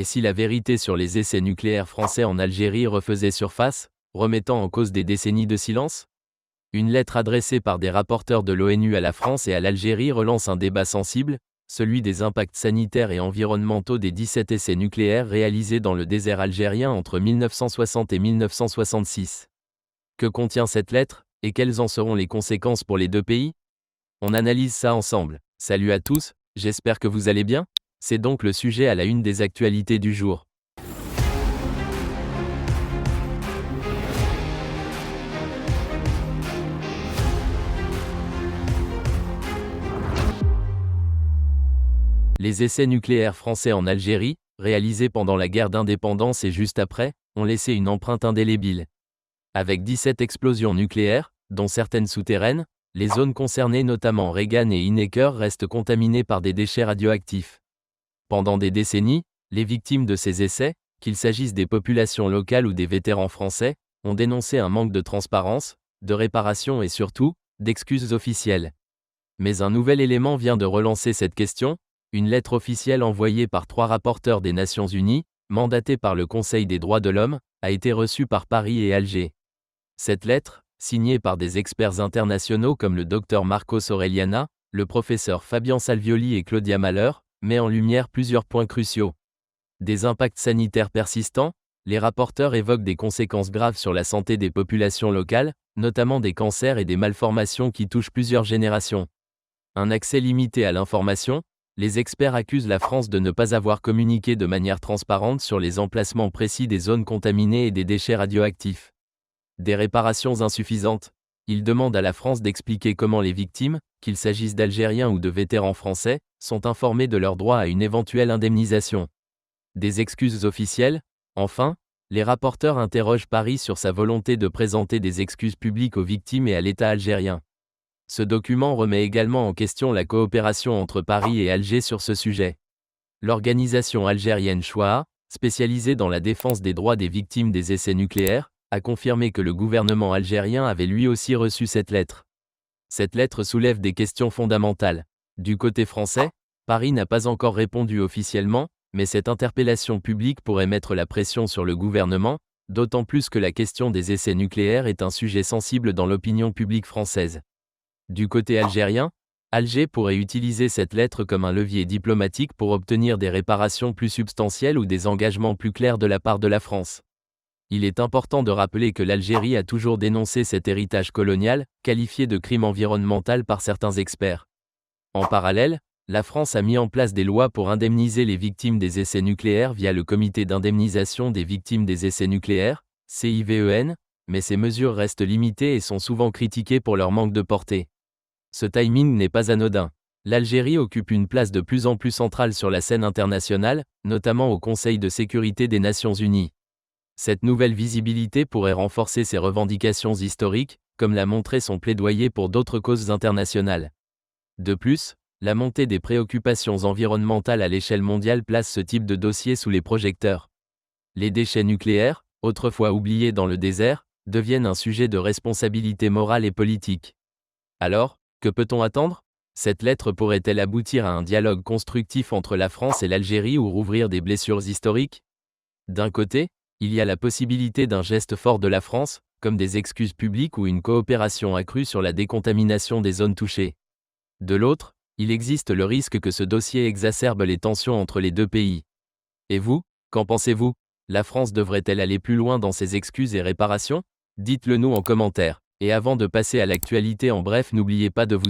Et si la vérité sur les essais nucléaires français en Algérie refaisait surface, remettant en cause des décennies de silence ? Une lettre adressée par des rapporteurs de l'ONU à la France et à l'Algérie relance un débat sensible, celui des impacts sanitaires et environnementaux des 17 essais nucléaires réalisés dans le désert algérien entre 1960 et 1966. Que contient cette lettre, et quelles en seront les conséquences pour les deux pays ? On analyse ça ensemble. Salut à tous, j'espère que vous allez bien. C'est donc le sujet à la une des actualités du jour. Les essais nucléaires français en Algérie, réalisés pendant la guerre d'indépendance et juste après, ont laissé une empreinte indélébile. Avec 17 explosions nucléaires, dont certaines souterraines, les zones concernées notamment Regan et Inneker restent contaminées par des déchets radioactifs. Pendant des décennies, les victimes de ces essais, qu'il s'agisse des populations locales ou des vétérans français, ont dénoncé un manque de transparence, de réparation et surtout, d'excuses officielles. Mais un nouvel élément vient de relancer cette question, une lettre officielle envoyée par 3 rapporteurs des Nations Unies, mandatés par le Conseil des droits de l'homme, a été reçue par Paris et Alger. Cette lettre, signée par des experts internationaux comme le Dr Marcos Aureliana, le professeur Fabian Salvioli et Claudia Mahler, met en lumière plusieurs points cruciaux. Des impacts sanitaires persistants, les rapporteurs évoquent des conséquences graves sur la santé des populations locales, notamment des cancers et des malformations qui touchent plusieurs générations. Un accès limité à l'information, les experts accusent la France de ne pas avoir communiqué de manière transparente sur les emplacements précis des zones contaminées et des déchets radioactifs. Des réparations insuffisantes. Ils demandent à la France d'expliquer comment les victimes, qu'il s'agisse d'Algériens ou de vétérans français, sont informés de leur droit à une éventuelle indemnisation. Des excuses officielles. Enfin, les rapporteurs interrogent Paris sur sa volonté de présenter des excuses publiques aux victimes et à l'État algérien. Ce document remet également en question la coopération entre Paris et Alger sur ce sujet. L'organisation algérienne Chouaa, spécialisée dans la défense des droits des victimes des essais nucléaires, a confirmé que le gouvernement algérien avait lui aussi reçu cette lettre. Cette lettre soulève des questions fondamentales. Du côté français, Paris n'a pas encore répondu officiellement, mais cette interpellation publique pourrait mettre la pression sur le gouvernement, d'autant plus que la question des essais nucléaires est un sujet sensible dans l'opinion publique française. Du côté algérien, Alger pourrait utiliser cette lettre comme un levier diplomatique pour obtenir des réparations plus substantielles ou des engagements plus clairs de la part de la France. Il est important de rappeler que l'Algérie a toujours dénoncé cet héritage colonial, qualifié de crime environnemental par certains experts. En parallèle, la France a mis en place des lois pour indemniser les victimes des essais nucléaires via le Comité d'indemnisation des victimes des essais nucléaires, CIVEN, mais ces mesures restent limitées et sont souvent critiquées pour leur manque de portée. Ce timing n'est pas anodin. L'Algérie occupe une place de plus en plus centrale sur la scène internationale, notamment au Conseil de sécurité des Nations Unies. Cette nouvelle visibilité pourrait renforcer ses revendications historiques, comme l'a montré son plaidoyer pour d'autres causes internationales. De plus, la montée des préoccupations environnementales à l'échelle mondiale place ce type de dossier sous les projecteurs. Les déchets nucléaires, autrefois oubliés dans le désert, deviennent un sujet de responsabilité morale et politique. Alors, que peut-on attendre ? Cette lettre pourrait-elle aboutir à un dialogue constructif entre la France et l'Algérie ou rouvrir des blessures historiques ? D'un côté, il y a la possibilité d'un geste fort de la France, comme des excuses publiques ou une coopération accrue sur la décontamination des zones touchées. De l'autre, il existe le risque que ce dossier exacerbe les tensions entre les deux pays. Et vous, qu'en pensez-vous ? La France devrait-elle aller plus loin dans ses excuses et réparations ? Dites-le nous en commentaire. Et avant de passer à l'actualité en bref, n'oubliez pas de vous